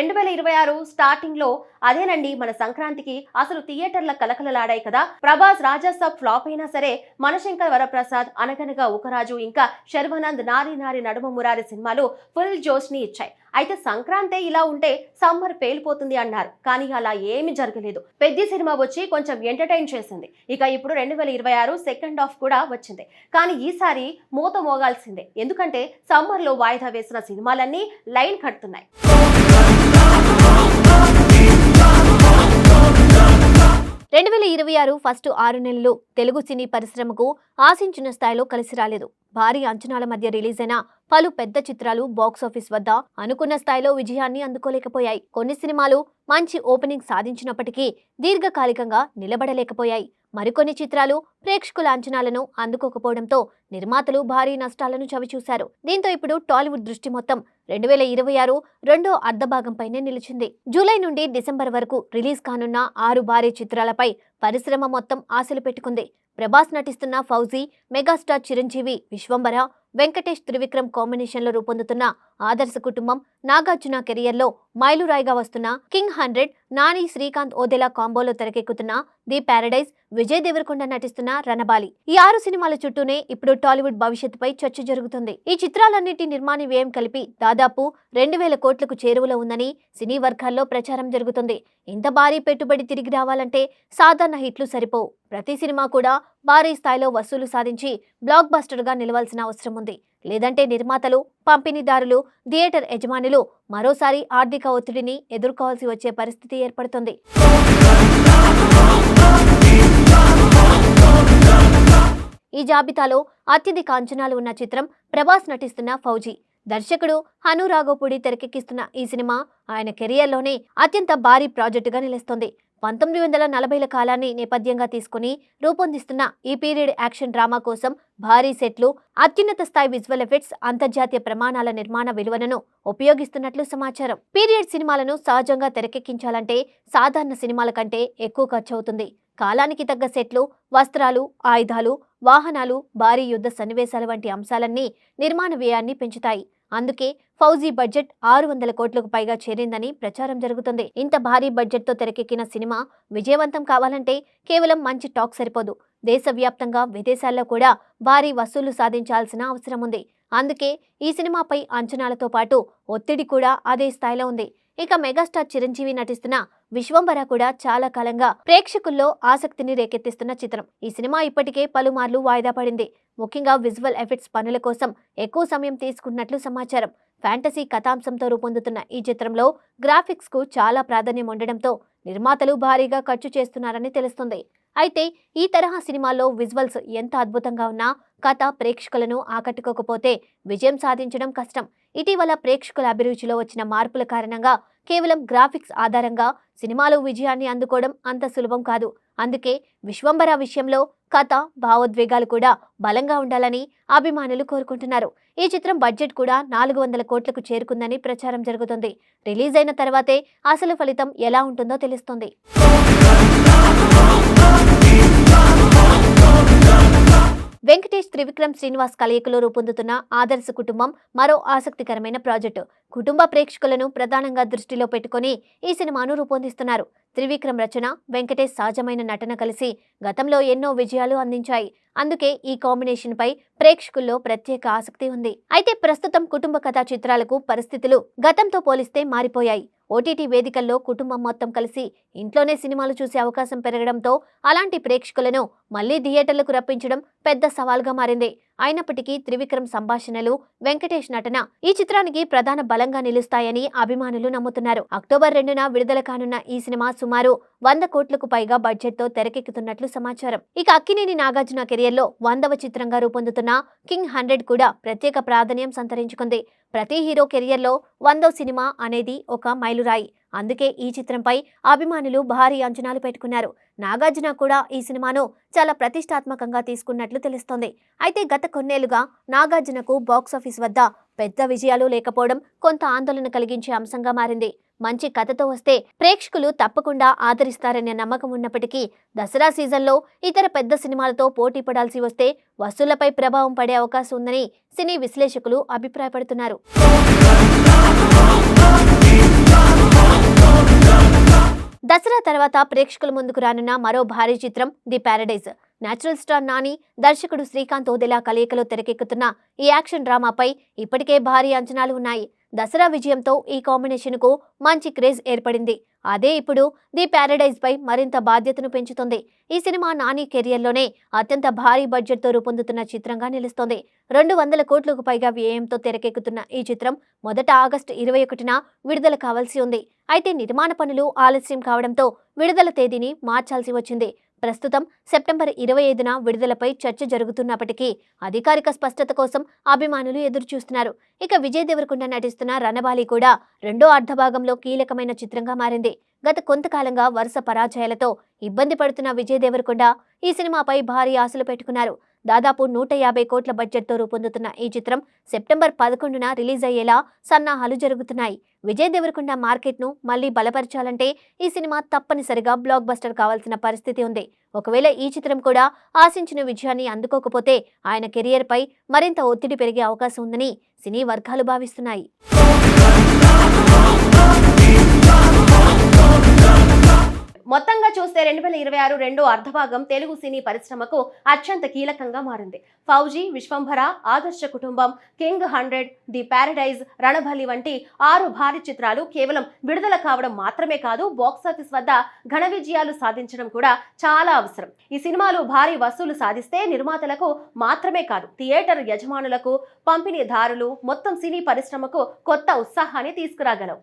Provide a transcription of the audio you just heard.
2026 starting లో అదేనండి మన సంక్రాంతికి అసలు థియేటర్ల కలకలలాడాయి కదా. ప్రభాస్ రాజాసాబ్ ఫ్లాప్ అయినా సరే మనశంకర్ వరప్రసాద్, అనగనగా ఒకరాజు, ఇంకా శర్వానంద్ నారి నారి నడుమ మురారి సినిమాలు ఫుల్ జోష్ ని ఇచ్చాయి. అయితే సంక్రాంతి ఇలా ఉంటే సమ్మర్ పేలిపోతుంది అన్నారు, కానీ అలా ఏమీ జరగలేదు. పెద్ద సినిమా వచ్చి కొంచెం ఎంటర్టైన్ చేసింది. ఇక ఇప్పుడు 2026 సెకండ్ హాఫ్ కూడా వచ్చింది, కానీ ఈసారి మూత మోగాల్సిందే. ఎందుకంటే సమ్మర్ లో వాయిదా వేసిన సినిమాలన్నీ లైన్ కడుతున్నాయి. 2026 ఫస్ట్ 6 నెలలు తెలుగు సినీ పరిశ్రమకు ఆశించిన స్థాయిలో కలిసి రాలేదు. భారీ అంచనాల మధ్య రిలీజ్ అయిన పలు పెద్ద చిత్రాలు బాక్సాఫీస్ వద్ద అనుకున్న స్థాయిలో విజయాన్ని అందుకోలేకపోయాయి. కొన్ని సినిమాలు మంచి ఓపెనింగ్ సాధించినప్పటికీ దీర్ఘకాలికంగా నిలబడలేకపోయాయి. మరికొన్ని చిత్రాలు ప్రేక్షకుల అంచనాలను అందుకోకపోవడంతో నిర్మాతలు భారీ నష్టాలను చవిచూశారు. దీంతో ఇప్పుడు టాలీవుడ్ దృష్టి మొత్తం 2026 రెండో అర్ధభాగంపైనే నిలిచింది. జూలై నుండి డిసెంబర్ వరకు రిలీజ్ కానున్న 6 భారీ చిత్రాలపై పరిశ్రమ మొత్తం ఆశలు పెట్టుకుంది. ప్రభాస్ నటిస్తున్న ఫౌజీ, మెగాస్టార్ చిరంజీవి, విశ్వంబర, వెంకటేష్ త్రివిక్రమ్ కాంబినేషన్ లో రూపొందుతున్న ఆదర్శ కుటుంబం, నాగార్జున కెరియర్ లో మైలురాయిగా వస్తున్న కింగ్ 100, నాని శ్రీకాంత్ ఓదెలా కాంబోలో తెరకెక్కుతున్న ది ప్యారడైజ్, విజయ్ దేవరకొండ నటిస్తున్న రణబాలి. ఈ 6 సినిమాల చుట్టూనే ఇప్పుడు టాలీవుడ్ భవిష్యత్తుపై చర్చ జరుగుతుంది. ఈ చిత్రాలన్నిటి నిర్మాణ వ్యయం కలిపి దాదాపు 2000 కోట్లకు చేరువలో ఉందని సినీ వర్గాల్లో ప్రచారం జరుగుతుంది. ఇంత భారీ పెట్టుబడి తిరిగి రావాలంటే సాధారణ హిట్లు సరిపోవు. ప్రతి సినిమా కూడా భారీ స్థాయిలో వసూలు సాధించి బ్లాక్ బస్టర్ గా నిలవాల్సిన అవసరం ఉంది. లేదంటే నిర్మాతలు, పంపిణీదారులు, థియేటర్ యజమానులు మరోసారి ఆర్థిక ఒత్తిడిని ఎదుర్కోవాల్సి వచ్చే పరిస్థితి ఏర్పడుతుంది. ఈ జాబితాలో అత్యధిక అంచనాలు ఉన్న చిత్రం ప్రభాస్ నటిస్తున్న ఫౌజీ. దర్శకుడు హను రాఘోపూడి తెరకెక్కిస్తున్న ఈ సినిమా ఆయన కెరియర్లోనే అత్యంత భారీ ప్రాజెక్టుగా నిలుస్తోంది. 1940ల కాలాన్ని నేపథ్యంగా తీసుకుని రూపొందిస్తున్న ఈ పీరియడ్ యాక్షన్ డ్రామా కోసం భారీ సెట్లు, అత్యున్నత స్థాయి విజువల్ ఎఫెక్ట్స్, అంతర్జాతీయ ప్రమాణాల నిర్మాణ విలువలను ఉపయోగిస్తున్నట్లు సమాచారం. పీరియడ్ సినిమాలను సహజంగా తెరకెక్కించాలంటే సాధారణ సినిమాల కంటే ఎక్కువ ఖర్చు అవుతుంది. కాలానికి తగ్గ సెట్లు, వస్త్రాలు, ఆయుధాలు, వాహనాలు, భారీ యుద్ధ సన్నివేశాల వంటి అంశాలన్నీ నిర్మాణ వ్యయాన్ని పెంచుతాయి. అందుకే ఫౌజీ బడ్జెట్ 600 కోట్లకు పైగా చేరిందని ప్రచారం జరుగుతుంది. ఇంత భారీ బడ్జెట్ తో తెరకెక్కిన సినిమా విజయవంతం కావాలంటే కేవలం మంచి టాక్ సరిపోదు. దేశవ్యాప్తంగా, విదేశాల్లో కూడా భారీ వసూళ్లు సాధించాల్సిన అవసరం ఉంది. అందుకే ఈ సినిమాపై అంచనాలతో పాటు ఒత్తిడి కూడా అదే స్థాయిలో ఉంది. ఇక మెగాస్టార్ చిరంజీవి నటిస్తున్న విశ్వంబర కూడా చాలా కాలంగా ప్రేక్షకుల్లో ఆసక్తిని రేకెత్తిస్తున్న చిత్రం. ఈ సినిమా ఇప్పటికే పలుమార్లు వాయిదా పడింది. ముఖ్యంగా విజువల్ ఎఫెక్ట్స్ పనుల కోసం ఎక్కువ సమయం తీసుకున్నట్లు సమాచారం. ఫ్యాంటసీ కథాంశంతో రూపొందుతున్న ఈ చిత్రంలో గ్రాఫిక్స్ కు చాలా ప్రాధాన్యం ఉండడంతో నిర్మాతలు భారీగా ఖర్చు చేస్తున్నారని తెలుస్తుంది. అయితే ఈ తరహా సినిమాల్లో విజువల్స్ ఎంత అద్భుతంగా ఉన్నా కథ ప్రేక్షకులను ఆకట్టుకోకపోతే విజయం సాధించడం కష్టం. ఇటీవల ప్రేక్షకుల అభిరుచిలో వచ్చిన మార్పుల కారణంగా కేవలం గ్రాఫిక్స్ ఆధారంగా సినిమాలు విజయాన్ని అందుకోవడం అంత సులభం కాదు. అందుకే విశ్వంబర విషయంలో కథ, భావోద్వేగాలు కూడా బలంగా ఉండాలని అభిమానులు కోరుకుంటున్నారు. ఈ చిత్రం బడ్జెట్ కూడా 400 కోట్లకు చేరుకుందని ప్రచారం జరుగుతుంది. రిలీజ్ అయిన తర్వాతే అసలు ఫలితం ఎలా ఉంటుందో తెలుస్తుంది. వెంకటేష్ త్రివిక్రమ్ శ్రీనివాస్ కలయికలో రూపొందుతున్న ఆదర్శ కుటుంబం మరో ఆసక్తికరమైన ప్రాజెక్టు. కుటుంబ ప్రేక్షకులను ప్రధానంగా దృష్టిలో పెట్టుకుని ఈ సినిమాను రూపొందిస్తున్నారు. త్రివిక్రమ్ రచన, వెంకటేష్ సహజమైన నటన కలిసి గతంలో ఎన్నో విజయాలు అందించాయి. అందుకే ఈ కాంబినేషన్ పై ప్రేక్షకుల్లో ప్రత్యేక ఆసక్తి ఉంది. అయితే ప్రస్తుతం కుటుంబ కథా చిత్రాలకు పరిస్థితులు గతంతో పోలిస్తే మారిపోయాయి. ఓటీటీ వేదికల్లో కుటుంబం మొత్తం కలిసి ఇంట్లోనే సినిమాలు చూసే అవకాశం పెరగడంతో అలాంటి ప్రేక్షకులను మళ్లీ థియేటర్లకు రప్పించడం పెద్ద సవాల్గా మారింది. అయినప్పటికీ త్రివిక్రమ్ సంభాషణలు, వెంకటేష్ నటన ఈ చిత్రానికి ప్రధాన బలంగా నిలుస్తాయని అభిమానులు నమ్ముతున్నారు. అక్టోబర్ 2న విడుదల కానున్న ఈ సినిమా సుమారు 100 కోట్లకు పైగా బడ్జెట్ తో తెరకెక్కుతున్నట్లు సమాచారం. ఇక అక్కినేని నాగార్జున కెరియర్ లో 100వ చిత్రంగా రూపొందుతున్న కింగ్ 100 కూడా ప్రత్యేక ప్రాధాన్యం సంతరించుకుంది. ప్రతి హీరో కెరియర్ లో 100వ సినిమా అనేది ఒక మైలురాయి. అందుకే ఈ చిత్రంపై అభిమానులు భారీ అంచనాలు పెట్టుకున్నారు. నాగార్జున కూడా ఈ సినిమాను చాలా ప్రతిష్టాత్మకంగా తీసుకున్నట్లు తెలుస్తోంది. అయితే గత కొన్నేళ్లుగా నాగార్జునకు బాక్సాఫీస్ వద్ద పెద్ద విజయాలు లేకపోవడం కొంత ఆందోళన కలిగించే అంశంగా మారింది. మంచి కథతో వస్తే ప్రేక్షకులు తప్పకుండా ఆదరిస్తారనే నమ్మకం ఉన్నప్పటికీ దసరా సీజన్లో ఇతర పెద్ద సినిమాలతో పోటీ పడాల్సి వస్తే వసూళ్లపై ప్రభావం పడే అవకాశం ఉందని సినీ విశ్లేషకులు అభిప్రాయపడుతున్నారు. దసరా తర్వాత ప్రేక్షకుల ముందుకు రానున్న మరో భారీ చిత్రం the Paradise. Natural star Nani, దర్శకుడు శ్రీకాంత్ ఓదెలా కలయికలో తెరకెక్కుతున్న ఈ యాక్షన్ డ్రామాపై ఇప్పటికే భారీ అంచనాలు ఉన్నాయి. దసరా విజయంతో ఈ కాంబినేషన్ కు మంచి క్రేజ్ ఏర్పడింది. అదే ఇప్పుడు ది ప్యారడైజ్ పై మరింత బాధ్యతను పెంచుతుంది. ఈ సినిమా నాని కెరియర్లోనే అత్యంత భారీ బడ్జెట్ తో రూపొందుతున్న చిత్రంగా నిలుస్తోంది. 200 కోట్లకు పైగా వ్యయంతో తెరకెక్కుతున్న ఈ చిత్రం మొదట ఆగస్టు 21న విడుదల కావాల్సి ఉంది. అయితే నిర్మాణ పనులు ఆలస్యం కావడంతో విడుదల తేదీని మార్చాల్సి వచ్చింది. ప్రస్తుతం సెప్టెంబర్ 25న విడుదలపై చర్చ జరుగుతున్నప్పటికీ అధికారిక స్పష్టత కోసం అభిమానులు ఎదురుచూస్తున్నారు. ఇక విజయ్ దేవరకొండ నటిస్తున్న రణబాలి కూడా రెండో అర్ధభాగంలో కీలకమైన చిత్రంగా మారింది. గత కొంతకాలంగా వరుస పరాజయాలతో ఇబ్బంది పడుతున్న విజయ్ దేవరకొండ ఈ సినిమాపై భారీ ఆశలు పెట్టుకున్నారు. దాదాపు 150 కోట్ల బడ్జెట్తో రూపొందుతున్న ఈ చిత్రం సెప్టెంబర్ 11న రిలీజ్ అయ్యేలా సన్నాహాలు జరుగుతున్నాయి. విజయ్ దేవరకొండ మార్కెట్ను మళ్లీ బలపరచాలంటే ఈ సినిమా తప్పనిసరిగా బ్లాక్ బస్టర్ కావాల్సిన పరిస్థితి ఉంది. ఒకవేళ ఈ చిత్రం కూడా ఆశించిన విజయాన్ని అందుకోకపోతే ఆయన కెరియర్పై మరింత ఒత్తిడి పెరిగే అవకాశం ఉందని సినీ వర్గాలు భావిస్తున్నాయి. మొత్తంగా చూస్తే 2026 రెండో అర్ధభాగం తెలుగు సినీ పరిశ్రమకు అత్యంత కీలకంగా మారింది. ఫౌజీ, విశ్వంభర, ఆదర్శ కుటుంబం, కింగ్ 100, ది ప్యారడైజ్, రణబలి వంటి 6 భారీ చిత్రాలు కేవలం విడుదల కావడం మాత్రమే కాదు, బాక్సాఫీస్ వద్ద ఘన విజయాలు సాధించడం కూడా చాలా అవసరం. ఈ సినిమాలు భారీ వసూలు సాధిస్తే నిర్మాతలకు మాత్రమే కాదు, థియేటర్ యజమానులకు, పంపిణీదారులు, మొత్తం సినీ పరిశ్రమకు కొత్త ఉత్సాహాన్ని తీసుకురాగలవు.